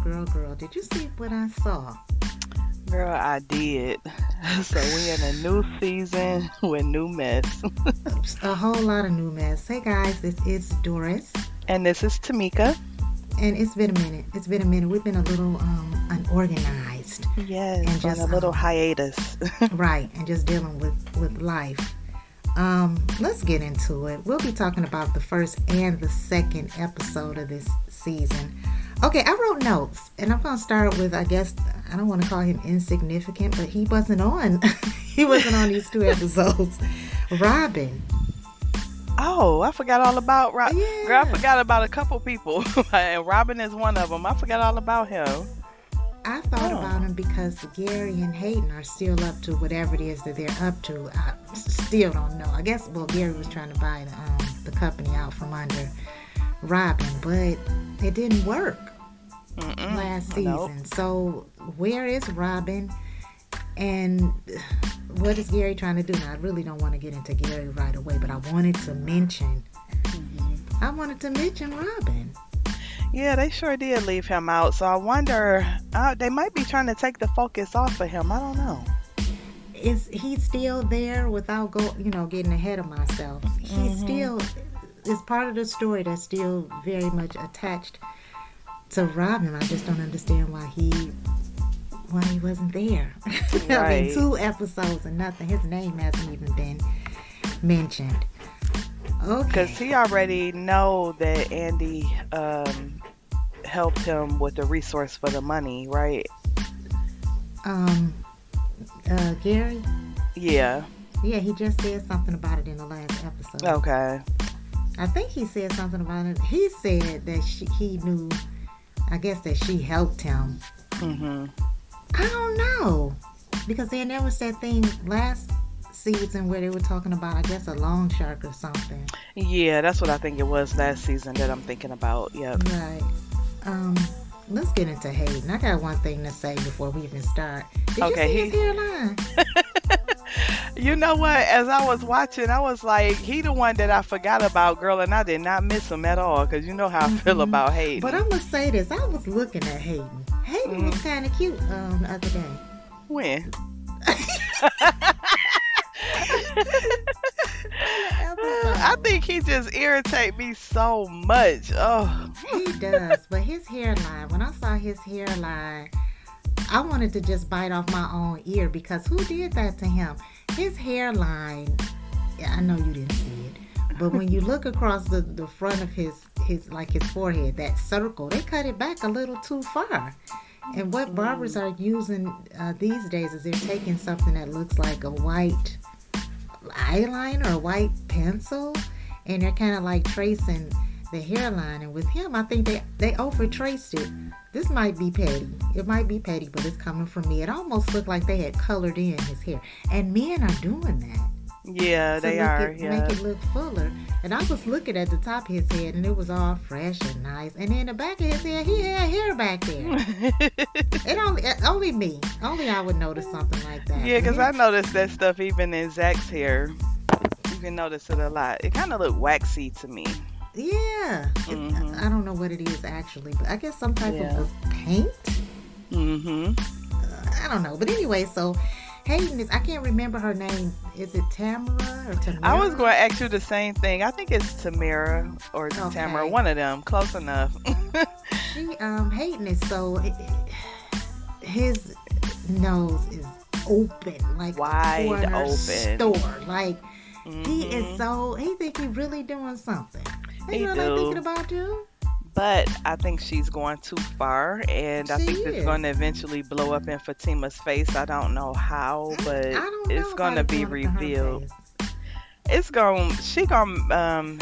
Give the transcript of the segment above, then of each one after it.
girl. Did you see what I saw? Girl, I did. So we in a new season with new mess. A whole lot of new mess. Hey guys, this is Doris. And this is Tamika. And it's been a minute. We've been a little unorganized. Yes, and just on a little hiatus. Right, and just dealing with life. Let's get into it. We'll be talking about the first and the second episode of this season. Okay, I wrote notes, and I'm going to start with, I guess, I don't want to call him insignificant, but he wasn't on. He wasn't on these two episodes. Robin. Oh, I forgot all about Robin. Yeah. Girl, I forgot about a couple people, and Robin is one of them. I forgot all about him. I thought about him because Gary and Hayden are still up to whatever it is that they're up to. I still don't know. I guess, Gary was trying to buy the company out from under Robin, but it didn't work last season. Nope. So where is Robin, and what is Gary trying to do? Now, I really don't want to get into Gary right away, but I wanted to mention Robin. Yeah, they sure did leave him out. So I wonder, they might be trying to take the focus off of him. I don't know. Is he still there without getting ahead of myself? He still is part of the story that's still very much attached to Robin. I just don't understand why he wasn't there. Right. I mean, 2 episodes and nothing. His name hasn't even been mentioned. Okay. Because he already know that Andy helped him with the resource for the money, right? Gary? Yeah. Yeah, he just said something about it in the last episode. Okay. I think he said something about it. He said that he knew, I guess, that she helped him. Mm-hmm. I don't know. Because then there was that thing last season where they were talking about, I guess, a long shark or something. Yeah, that's what I think it was last season that I'm thinking about. Yep. Right. Let's get into Hayden. I got one thing to say before we even start. Did you see his hairline? You know what? As I was watching, I was like, he the one that I forgot about, girl, and I did not miss him at all, because you know how I feel about Hayden. But I'm going to say this. I was looking at Hayden. Hayden was kind of cute the other day. When? I think he just irritates me so much. Oh, he does. But his hairline, when I saw his hairline, I wanted to just bite off my own ear, because who did that to him? His hairline, I know you didn't see it, but when you look across the front of his forehead, that circle, they cut it back a little too far. And what barbers are using these days is they're taking something that looks like a white eyeliner or a white pencil, and they're kind of like tracing the hairline. And with him, I think they over traced it. This might be petty. It might be petty, but it's coming from me. It almost looked like they had colored in his hair. And men are doing that. yeah, they are. Yeah. Make it look fuller. And I was looking at the top of his head, and it was all fresh and nice. And then the back of his head, he had hair back there. Only me. Only I would notice something like that. Yeah, because I noticed that stuff even in Zach's hair. You can notice it a lot. It kind of looked waxy to me. Yeah. I don't know what it is actually, but I guess some type of paint. I don't know. But anyway, so Hayden is, I can't remember her name. Is it Tamara or Tamara? I was going to ask you the same thing. I think it's Tamara or Tamara, one of them. Close enough. Hayden is so, his nose is open, like wide a corner open store. Like he is so, he think he really doing something. That's what I'm thinking about you. But I think she's going too far, and I think it's going to eventually blow up in Fatima's face. I don't know how, but it's going to be revealed. It's going, I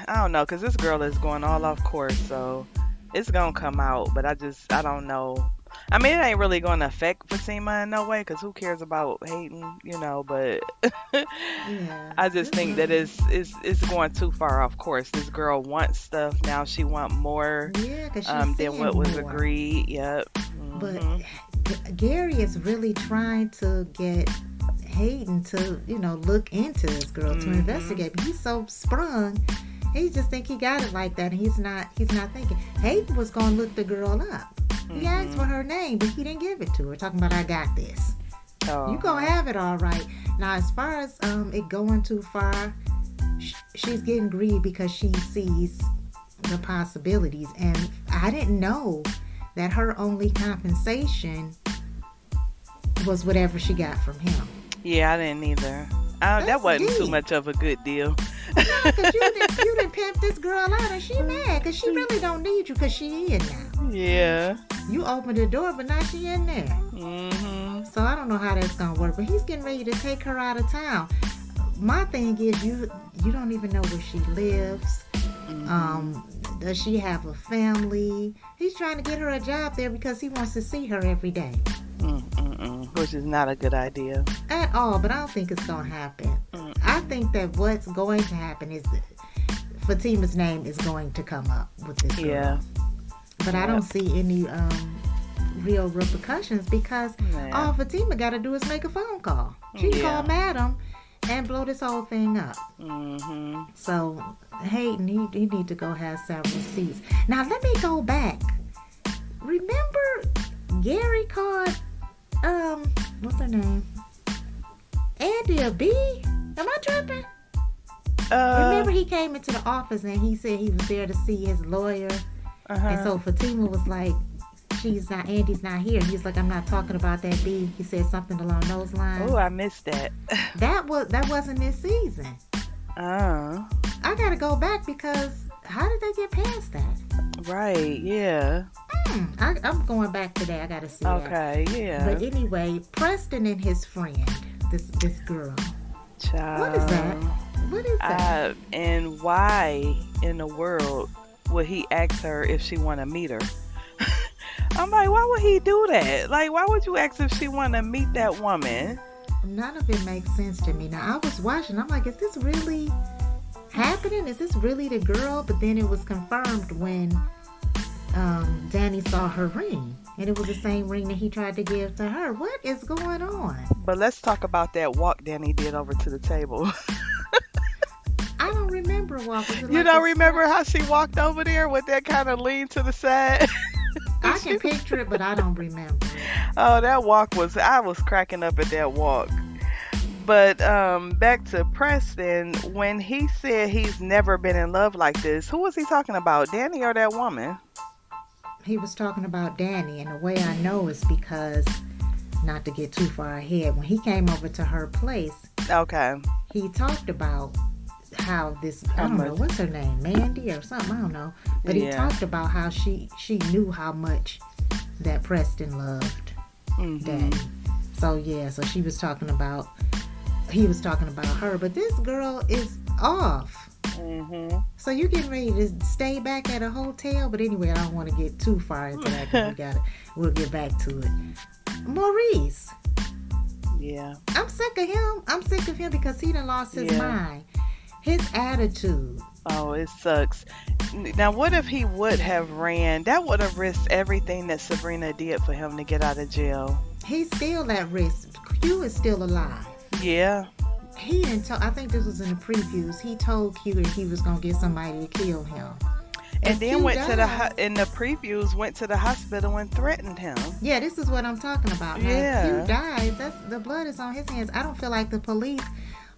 don't know, because this girl is going all off course, so it's going to come out, but I don't know. I mean, it ain't really going to affect Fatima in no way, because who cares about Hayden, but I just think that it's going too far off course. This girl wants stuff. Now she want more than what was agreed. Yep. But Gary is really trying to get Hayden to, look into this girl, to investigate. But he's so sprung. He just think he got it like that, and he's not thinking. Hayden was going to look the girl up. He asked for her name, but he didn't give it to her. Talking about, I got this. You gonna have it all right. Now, as far as it going too far, she's getting greedy because she sees the possibilities. And I didn't know that her only compensation was whatever she got from him. Yeah, I didn't either. That wasn't too much of a good deal. No, because you done pimped this girl out, and she mad because she really don't need you because she in now. Yeah. You opened the door, but now she in there. Mm-hmm. So I don't know how that's gonna work, but he's getting ready to take her out of town. My thing is, you don't even know where she lives. Mm-hmm. Does she have a family? He's trying to get her a job there because he wants to see her every day. Which is not a good idea at all, but I don't think it's gonna happen. I think that what's going to happen is that Fatima's name is going to come up with this girl. Yeah. But I don't see any real repercussions because all Fatima got to do is make a phone call. She can call Madam and blow this whole thing up. Mm-hmm. So Hayden, he need to go have several seats. Now let me go back. Remember Gary called what's her name? Andy a B? Am I tripping? Remember he came into the office and he said he was there to see his lawyer. And so Fatima was like, Andy's not here. He's like, I'm not talking about that B. He said something along those lines. Oh, I missed that. That wasn't this season. Oh. I gotta go back because how did they get past that? Right, yeah. I'm going back today. I gotta see that. Okay, yeah. But anyway, Preston and his friend, this girl. Child. What is that? And why in the world would he ask her if she want to meet her? I'm like, why would he do that? Like, why would you ask if she want to meet that woman? None of it makes sense to me. Now, I was watching. I'm like, is this really happening? Is this really the girl? But then it was confirmed when Danni saw her ring. And it was the same ring that he tried to give to her. What is going on? But let's talk about that walk Danni did over to the table. I don't remember walking. You don't remember how she walked over there with that kind of lean to the side? I can picture it, but I don't remember. Oh, that walk I was cracking up at that walk. But back to Preston, when he said he's never been in love like this, who was he talking about, Danni or that woman? He was talking about Danni, and the way I know is because, not to get too far ahead, when he came over to her place, he talked about how this, I don't know, what's her name, Mandy or something, I don't know, but he talked about how she knew how much that Preston loved Danni. So he was talking about her, but this girl is off. So you're getting ready to stay back at a hotel, but anyway, I don't want to get too far into that because we'll get back to it. Maurice. Yeah. I'm sick of him. I'm sick of him because he done lost his mind. His attitude. Oh, it sucks. Now, what if he would have ran? That would have risked everything that Sabrina did for him to get out of jail. He's still at risk. Q is still alive. Yeah. He didn't tell. I think this was in the previews. He told Q that he was gonna get somebody to kill him. And then in the previews went to the hospital and threatened him. Yeah, this is what I'm talking about. Now, if Q dies, the blood is on his hands. I don't feel like the police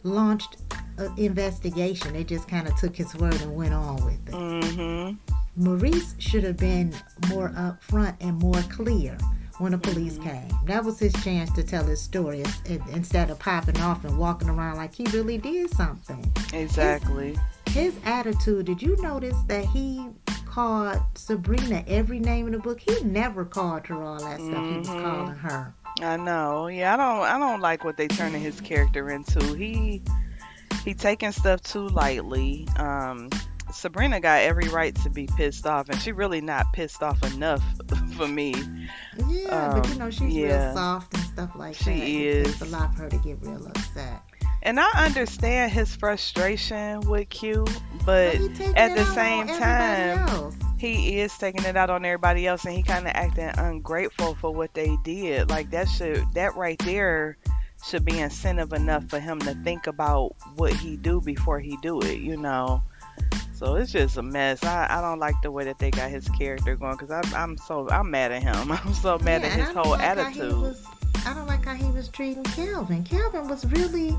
launched an investigation. They just kind of took his word and went on with it. Maurice should have been more upfront and more clear when the police came. That was his chance to tell his story instead of popping off and walking around like he really did something. Exactly. His attitude, did you notice that he called Sabrina every name in the book? He never called her all that stuff he was calling her. I know. Yeah, I don't like what they turning his character into. He taking stuff too lightly. Sabrina got every right to be pissed off, and she really not pissed off enough for me. Yeah, but she's real soft and stuff like that. She is. It's a lot for her to get real upset. And I understand his frustration with Q, but at the same time, he is taking it out on everybody else, and he kind of acting ungrateful for what they did. Like that right there should be incentive enough for him to think about what he do before he do it, So it's just a mess. I don't like the way that they got his character going because I'm mad at him. I'm so mad at his whole attitude. I don't like how he was treating Calvin. Calvin was really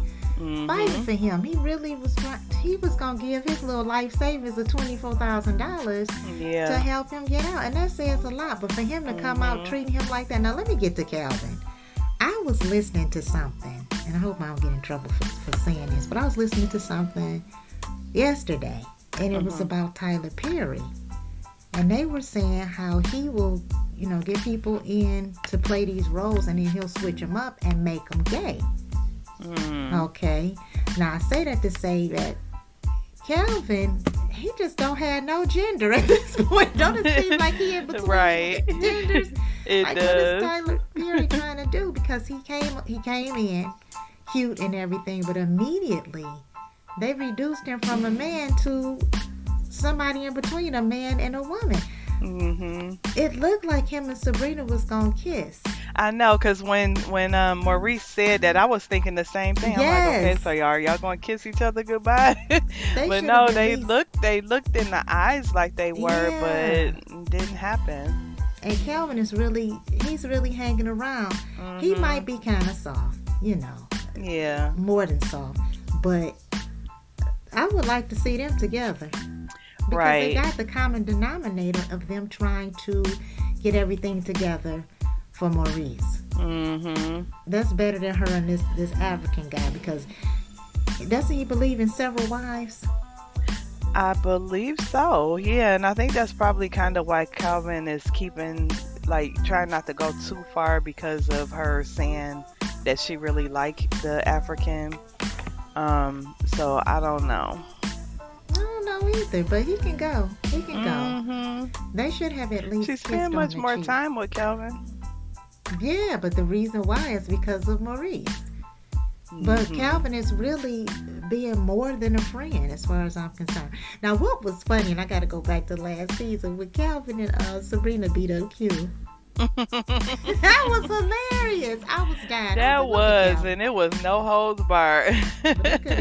fighting for him. He really was trying. He was gonna give his little life savings of $24,000 to help him get out, and that says a lot. But for him to come out treating him like that. Now let me get to Calvin. I was listening to something, and I hope I don't get in trouble for saying this, but I was listening to something yesterday, and it was about Tyler Perry, and they were saying how he will, get people in to play these roles, and then he'll switch them up and make them gay. Okay, now I say that to say that Calvin, he just don't have no gender at this point. Don't it seem like he in between genders? It like, does. What is Tyler Perry trying to do? Because he came in cute and everything, but immediately they reduced him from a man to somebody in between a man and a woman. It looked like him and Sabrina was gonna kiss. I know, because when Maurice said that, I was thinking the same thing. Yes. I'm like, okay, so y'all gonna kiss each other goodbye? But no, they looked in the eyes like they were, but it didn't happen. And Calvin he's really hanging around. He might be kind of soft, Yeah. more than soft, but I would like to see them together. Because they got the common denominator of them trying to get everything together for Maurice. That's better than her and this African guy, because doesn't he believe in several wives? I believe so, yeah. And I think that's probably kind of why Calvin is trying not to go too far, because of her saying that she really liked the African. So I don't know. I don't know either, but he can go. Go. They should have at least. She spent much more time with Calvin. Yeah, but the reason why is because of Maurice. But Calvin is really being more than a friend as far as I'm concerned. Now, what was funny, and I got to go back to last season, when Calvin and Sabrina beat up Q. That was hilarious. I was dying. That was, and it was no holds barred.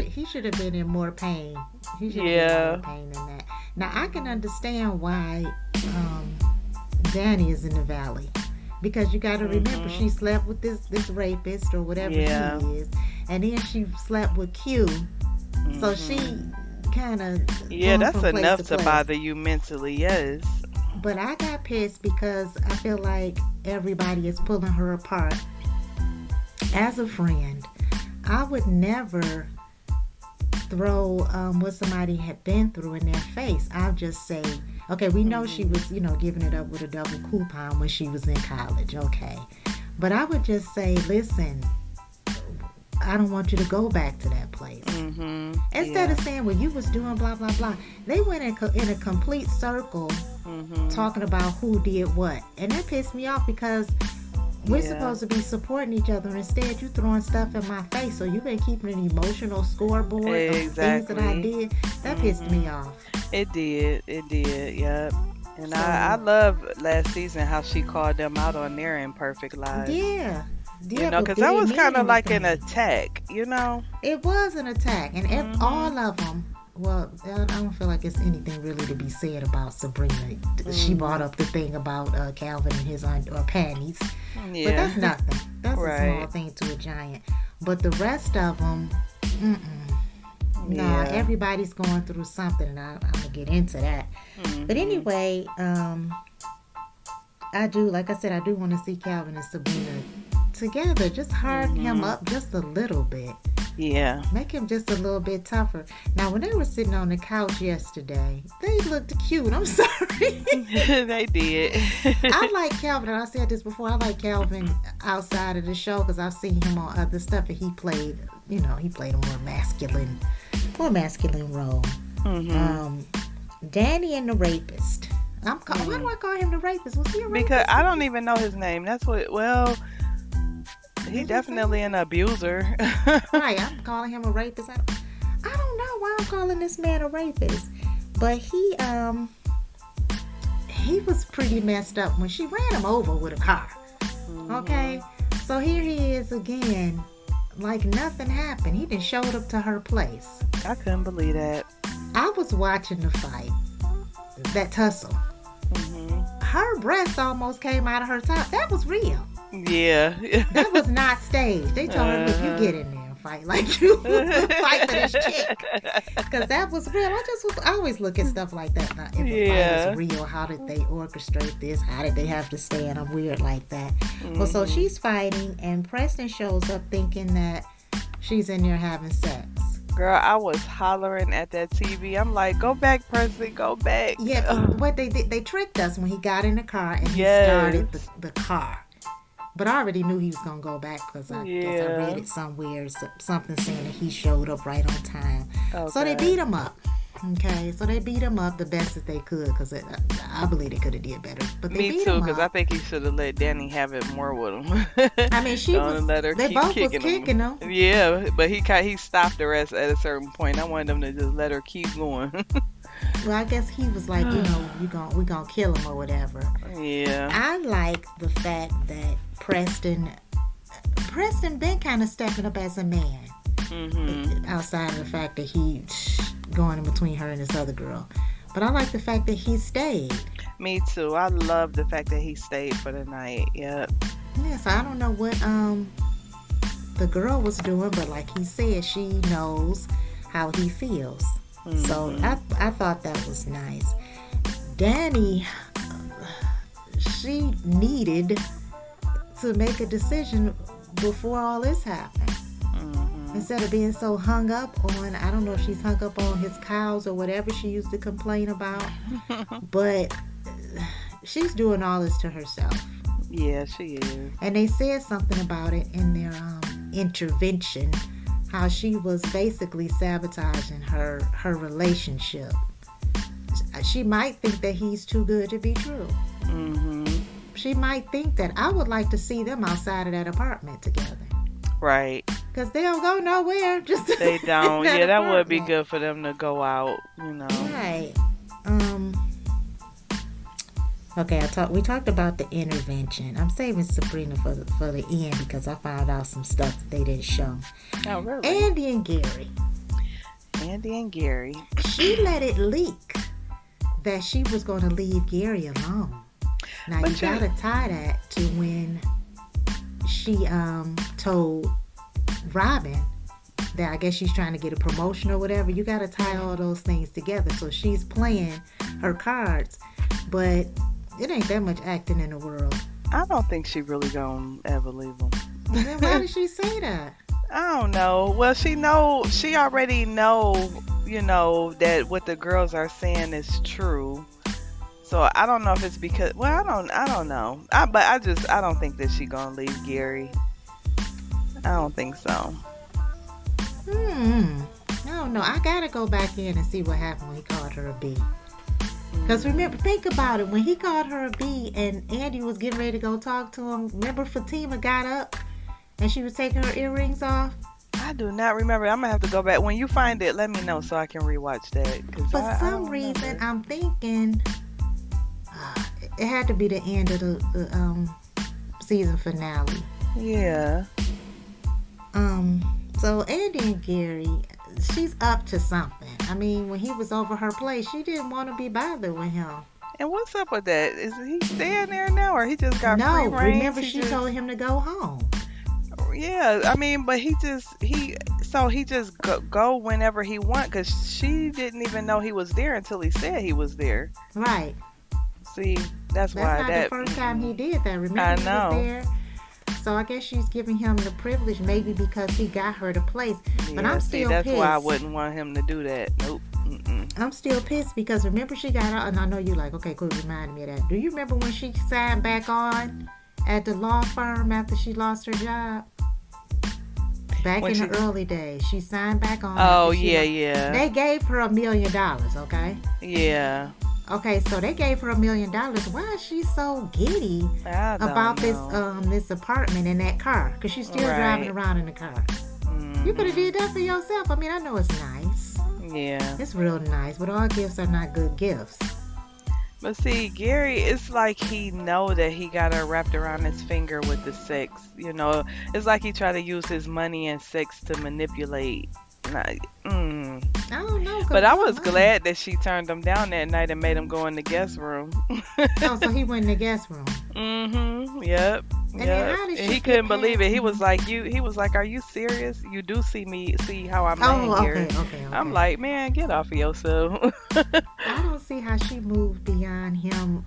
He should have been in more pain. He should have been in more pain than that. Now, I can understand why Danni is in the valley. Because you got to remember, she slept with this rapist or whatever he is. And then she slept with Q. So she kind of... Yeah, that's enough to bother you mentally, yes. But I got pissed because I feel like everybody is pulling her apart. As a friend, I would never throw what somebody had been through in their face. I'll just say, okay, we know she was, giving it up with a double coupon when she was in college, okay. But I would just say, listen, I don't want you to go back to that place. Instead of saying, well, you was doing blah, blah, blah. They went in a complete circle talking about who did what. And that pissed me off because we're supposed to be supporting each other. And instead, you throwing stuff in my face. So you've been keeping an emotional scoreboard of things that I did. That pissed me off. It did, yep. And so, I love last season how she called them out on their imperfect lives. Yeah, because that was kind of like an attack, It was an attack, and all of them. Well, I don't feel like it's anything really to be said about Sabrina. She brought up the thing about Calvin and his panties, but that's nothing. That's a small thing to a giant. But the rest of them, no, everybody's going through something, and I'm gonna get into that. But anyway, I do want to see Calvin and Sabrina together. Just harden him up just a little bit. Yeah. Make him just a little bit tougher. Now, when they were sitting on the couch yesterday, they looked cute. I'm sorry. They did. I like Calvin, and I said this before, I like Calvin outside of the show because I've seen him on other stuff, and he played a more masculine role. Danni and the rapist. Why do I call him the rapist? Was he a rapist? Because I don't even know his name. That's what, he's definitely an abuser. Right, I'm calling him a rapist. I don't know why I'm calling this man a rapist. But he was pretty messed up when she ran him over with a car. Okay? So here he is again, like nothing happened. He done showed up to her place. I couldn't believe that. I was watching the fight, that tussle. Her breasts almost came out of her top. That was real. Yeah. That was not staged. They told her, look, you get in there and fight like you fight for this chick. Because that was real. I always look at stuff like that. If a fight is real, how did they orchestrate this? How did they have to stand? I'm weird like that. Well, so she's fighting, and Preston shows up thinking that she's in there having sex. Girl, I was hollering at that TV. I'm like, go back, Preston, go back. Yeah, what they did, they tricked us when he got in the car and he started the car. But I already knew he was going to go back because I guess I read it somewhere, something saying that he showed up right on time. Okay. So they beat him up. Okay, so they beat him up the best that they could because I believe they could have did better. But they Me too, because I think he should have let Danni have it more with him. I mean, they both was kicking him. Yeah, but he stopped the rest at a certain point. I wanted them to just let her keep going. Well, I guess he was like, we gonna kill him or whatever. Yeah. I like the fact that Preston been kind of stepping up as a man. Outside of the fact that he going in between her and this other girl. But I like the fact that he stayed. Me too. I love the fact that he stayed for the night. Yep. Yeah, so I don't know what the girl was doing, but like he said, she knows how he feels. So I thought that was nice. Danni, she needed to make a decision before all this happened. Instead of being so hung up on, I don't know if she's hung up on his cows or whatever she used to complain about, but she's doing all this to herself. Yeah, she is. And they said something about it in their intervention, how she was basically sabotaging her relationship. She might think that he's too good to be true. She might think that. I would like to see them outside of that apartment together. Right. Because they don't go nowhere. They don't. Yeah, that would be good for them to go out, Right. Okay, we talked about the intervention. I'm saving Sabrina for the end because I found out some stuff that they didn't show. Oh, really? Andy and Gary. She let it leak that she was going to leave Gary alone. Now, you got to tie that to when she told Robin that I guess she's trying to get a promotion or whatever. You got to tie all those things together. So she's playing her cards, but it ain't that much acting in the world. I don't think she really gonna ever leave him. Then why did she say that? I don't know. Well, she already know, that what the girls are saying is true. So I don't know if it's because, well, I don't know. I don't think that she gonna leave Gary. I don't think so. I don't know. I gotta go back in and see what happened when he called her a B. Because remember, think about it. When he called her a B and Andy was getting ready to go talk to him, remember Fatima got up and she was taking her earrings off? I do not remember. I'm going to have to go back. When you find it, let me know so I can rewatch that. For some reason, I'm thinking it had to be the end of the season finale. Yeah. So Andy and Gary, she's up to something. I mean, when he was over her place, she didn't want to be bothered with him. And what's up with that? Is he staying there now, or he just got free reign? No, remember she told him to go home. Yeah, I mean, but he just go whenever he want, because she didn't even know he was there until he said he was there. Right. See, that's why not the first time he did that. Remember, I know. He was there. So I guess she's giving him the privilege, maybe because he got her the place. Yeah, but I'm still pissed. That's why I wouldn't want him to do that. Nope. I'm still pissed because remember she got out, and I know you like, okay, cool, remind me of that. Do you remember when she signed back on at the law firm after she lost her job? Back in the early days, she signed back on. Oh, yeah. They gave her $1 million, okay? Yeah. Okay, so they gave her $1 million. Why is she so giddy about this apartment and that car? Because she's still driving around in the car. You could have did that for yourself. I mean, I know it's nice. Yeah. It's real nice, but all gifts are not good gifts. But see, Gary, it's like he know that he got her wrapped around his finger with the sex. It's like he tried to use his money and sex to manipulate. I I don't know. But I was glad that she turned him down that night and made him go in the guest room. Oh, so he went in the guest room. Yep. And then how did he couldn't believe it. He was like, are you serious? You do see how I'm laying here. Okay. I'm like, man, get off of yourself. I don't see how she moved beyond him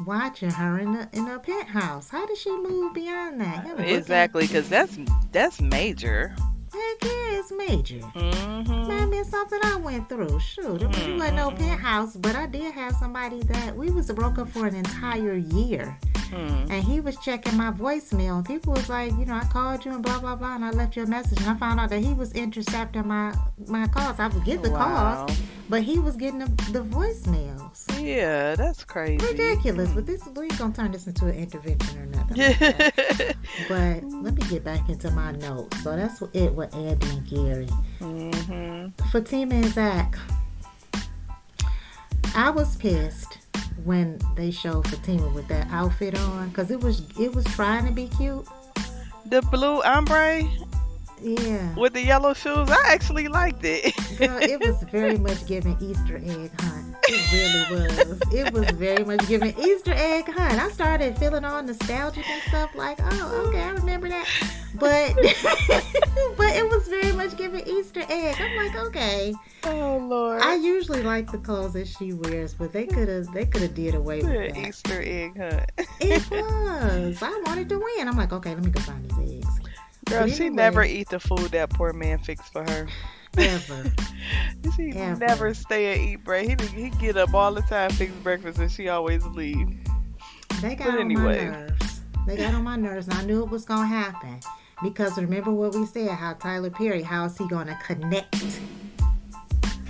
watching her in a penthouse. How did she move beyond that? Exactly, because that's major. Heck yeah, it's major. Man, it's something I went through. Shoot, it wasn't no penthouse, but I did have somebody that we was broken for an entire year. And he was checking my voicemail, and people was like, I called you and blah blah blah, and I left you a message, and I found out that he was intercepting my calls. I would get the calls, but he was getting the voicemails. Yeah, that's crazy. Ridiculous. But we ain't gonna turn this into an intervention or nothing like that. But let me get back into my notes. So that's it with Andy and Gary. Fatima and Zach, I was pissed when they showed Fatima with that outfit on, because it was trying to be cute. The blue ombre, yeah, with the yellow shoes, I actually liked it. Girl, it was very much giving Easter egg hunt. It really was. It was very much giving Easter egg hunt. I started feeling all nostalgic and stuff, like, oh, okay, I remember that. But but it was very much giving Easter egg. I'm like, okay. Oh Lord. I usually like the clothes that she wears, but they could have did away with that. Easter egg hunt. It was. I wanted to win. I'm like, okay, let me go find these eggs. Girl, she never eat the food that poor man fixed for her. Ever. She never stay and eat bread. He get up all the time, fix breakfast, and she always leave. They got on my nerves. They got on my nerves, and I knew it was gonna happen. Because remember what we said, how Tyler Perry, how is he gonna connect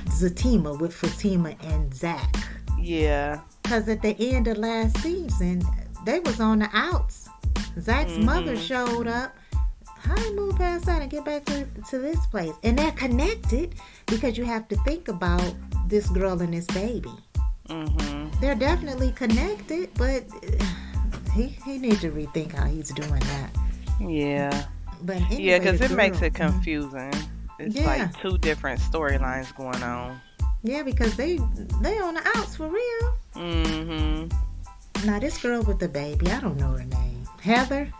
Zatima with Fatima and Zach? Yeah. Because at the end of last season, they was on the outs. Zach's mother showed up. How do you move past that and get back to this place? And they're connected, because you have to think about this girl and this baby. They're definitely connected, but he needs to rethink how he's doing that. Yeah. But anyway, yeah, because it makes it confusing. It's like two different storylines going on. Yeah, because they on the outs for real. Now this girl with the baby, I don't know her name. Heather?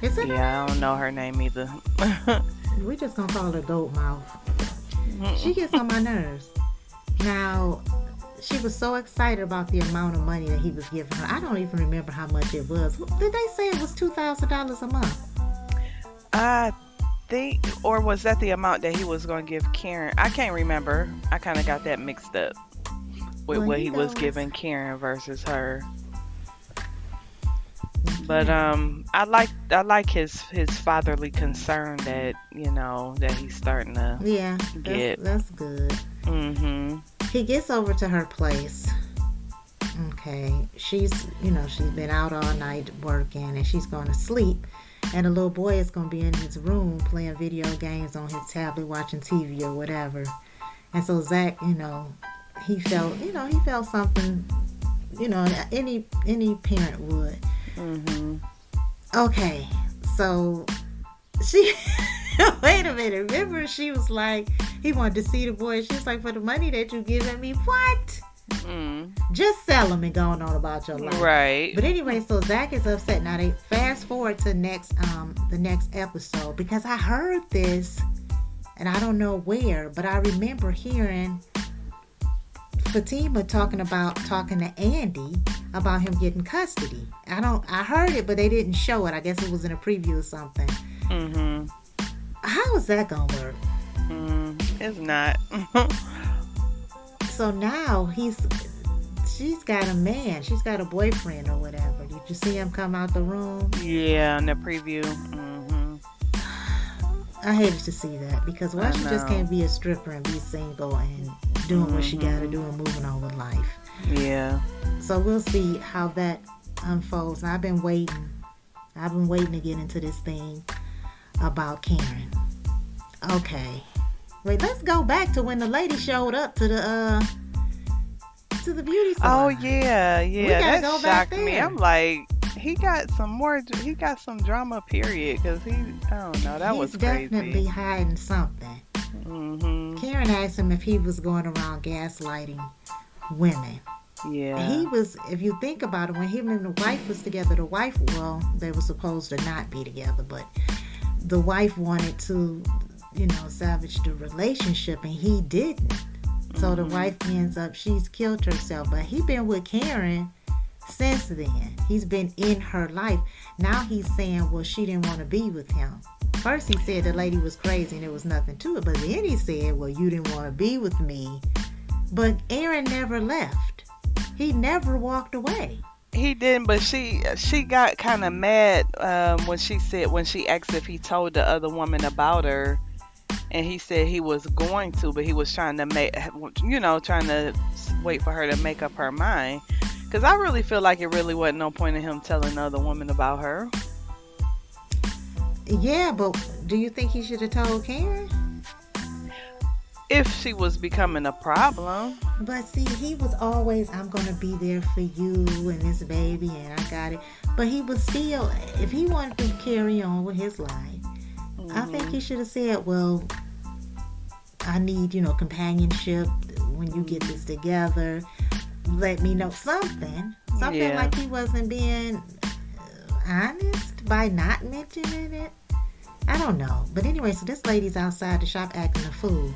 Is it? Yeah, I don't know her name either. We're just gonna call her Goat Mouth. She gets on my nerves. Now, she was so excited about the amount of money that he was giving her. I don't even remember how much it was. Did they say it was $2,000 a month? I think, or was that the amount that he was going to give Karen? I can't remember. I kind of got that mixed up with what he was giving Karen versus her. But I like his fatherly concern that that he's starting to get. That's good. He gets over to her place. Okay, she's been out all night working, and she's going to sleep. And the little boy is going to be in his room playing video games on his tablet, watching TV or whatever. And so Zach, he felt something, any parent would. Okay, so she wait a minute. Remember, she was like, he wanted to see the boy. She's like, for the money that you giving me, what? Just sell them and going on about your life. Right. But anyway, so Zach is upset. Now they fast forward to the next episode, because I heard this, and I don't know where, but I remember hearing Fatima talking to Andy about him getting custody. I heard it, but they didn't show it. I guess it was in a preview or something. How is that gonna work? It's not. So now she's got a man. She's got a boyfriend or whatever. Did you see him come out the room? Yeah, in the preview. I hated to see that, because why she just can't be a stripper and be single and doing what she got to do and moving on with life. Yeah. So we'll see how that unfolds. I've been waiting to get into this thing about Karen. Okay. Wait, let's go back to when the lady showed up to the beauty salon. Oh yeah. That go shocked back me. there. I'm like, he got some drama, period, because I don't know, that was crazy. He's definitely hiding something. Karen Aaron asked him if he was going around gaslighting women. Yeah. He was, if you think about it, when him and the wife was together, well, they were supposed to not be together, but the wife wanted to, salvage the relationship, and he didn't. So the wife ends up, she's killed herself. But he been with Karen since then. He's been in her life. Now he's saying, well, she didn't want to be with him. First he said the lady was crazy and there was nothing to it. But then he said, well, you didn't want to be with me. But Aaron never left. He never walked away. He didn't, but she got kind of mad when she asked if he told the other woman about her. And he said he was going to, but he was trying to wait for her to make up her mind. Because I really feel like it really wasn't no point in him telling the other woman about her. Yeah, but do you think he should have told Karen? If she was becoming a problem. But see, he was always, I'm going to be there for you and this baby, and I got it. But he was still, if he wanted to carry on with his life, I think he should have said, well, I need, companionship when you get this together. Let me know something. Something like he wasn't being honest by not mentioning it. I don't know. But anyway, so this lady's outside the shop acting a fool.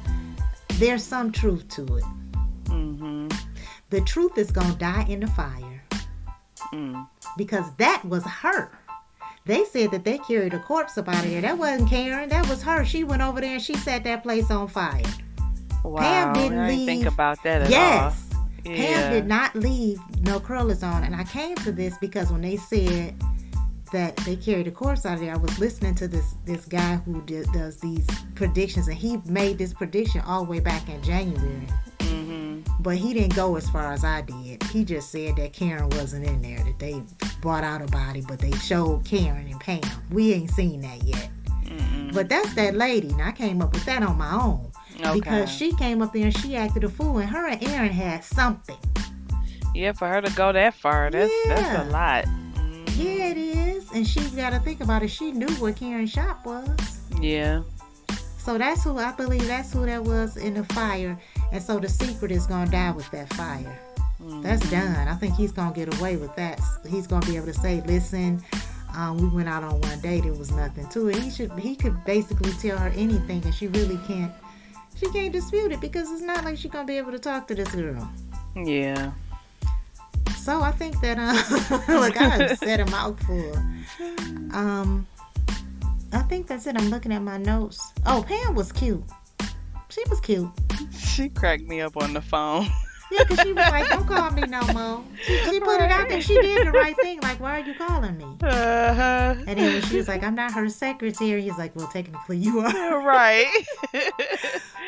There's some truth to it. Mm-hmm. The truth is going to die in the fire. Because that was her. They said that they carried a corpse up out of there. That wasn't Karen. That was her. She went over there and she set that place on fire. Wow. Pam didn't I leave. didn't think about that at all. Yes. Yeah. Pam did not leave no curlers on. And I came to this because when they said that they carried a corpse out of there, I was listening to this guy who does these predictions. And he made this prediction all the way back in January. But he didn't go as far as I did. He just said that Karen wasn't in there, that they brought out a body, but they showed Karen and Pam. We ain't seen that yet. But that's that lady. And I came up with that on my own. Okay. Because she came up there and she acted a fool, and her and Aaron had something. Yeah, for her to go that far, that's a lot. Yeah, it is. And she got to think about it. She knew where Karen's shop was. Yeah. So that's who I believe that was in the fire. And so the secret is going to die with that fire. That's done. I think he's going to get away with that. He's going to be able to say, listen, we went out on one date. There was nothing to it. He could basically tell her anything, and she really can't. She can't dispute it because it's not like she's going to be able to talk to this girl. Yeah. So I think that, look, I said a mouthful. I think that's it. I'm looking at my notes. Oh, Pam was cute. She was cute. She cracked me up on the phone. Yeah, because she was like, don't call me no more. She put it out there. She did the right thing. Like, why are you calling me? Uh-huh. And then when she was like, I'm not her secretary, he's like, well, technically you are. Right.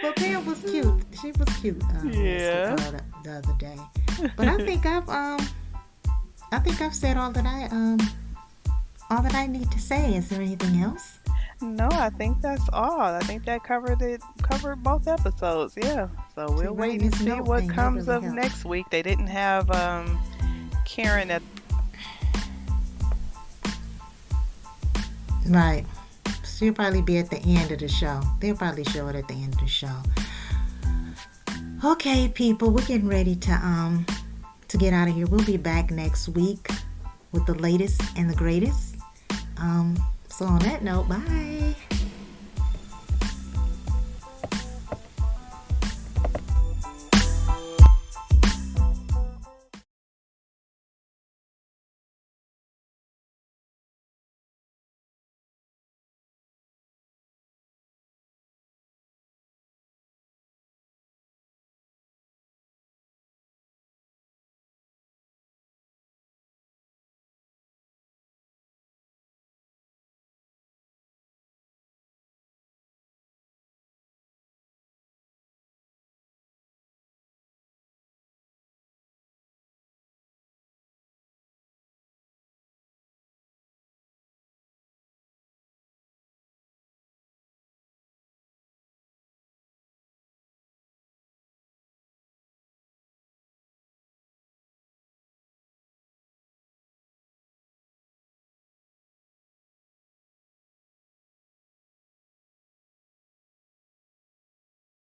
But Pam was cute. She was cute. Yeah. The other day. But I think I've said all that I need to say. Is there anything else? No, I think that's all. I think that covered both episodes. Yeah. So we'll wait and see what comes of next week. They didn't have Karen at. Right. She'll probably be at the end of the show. They'll probably show it at the end of the show. Okay, people, we're getting ready to get out of here. We'll be back next week with the latest and the greatest. So on that note, bye.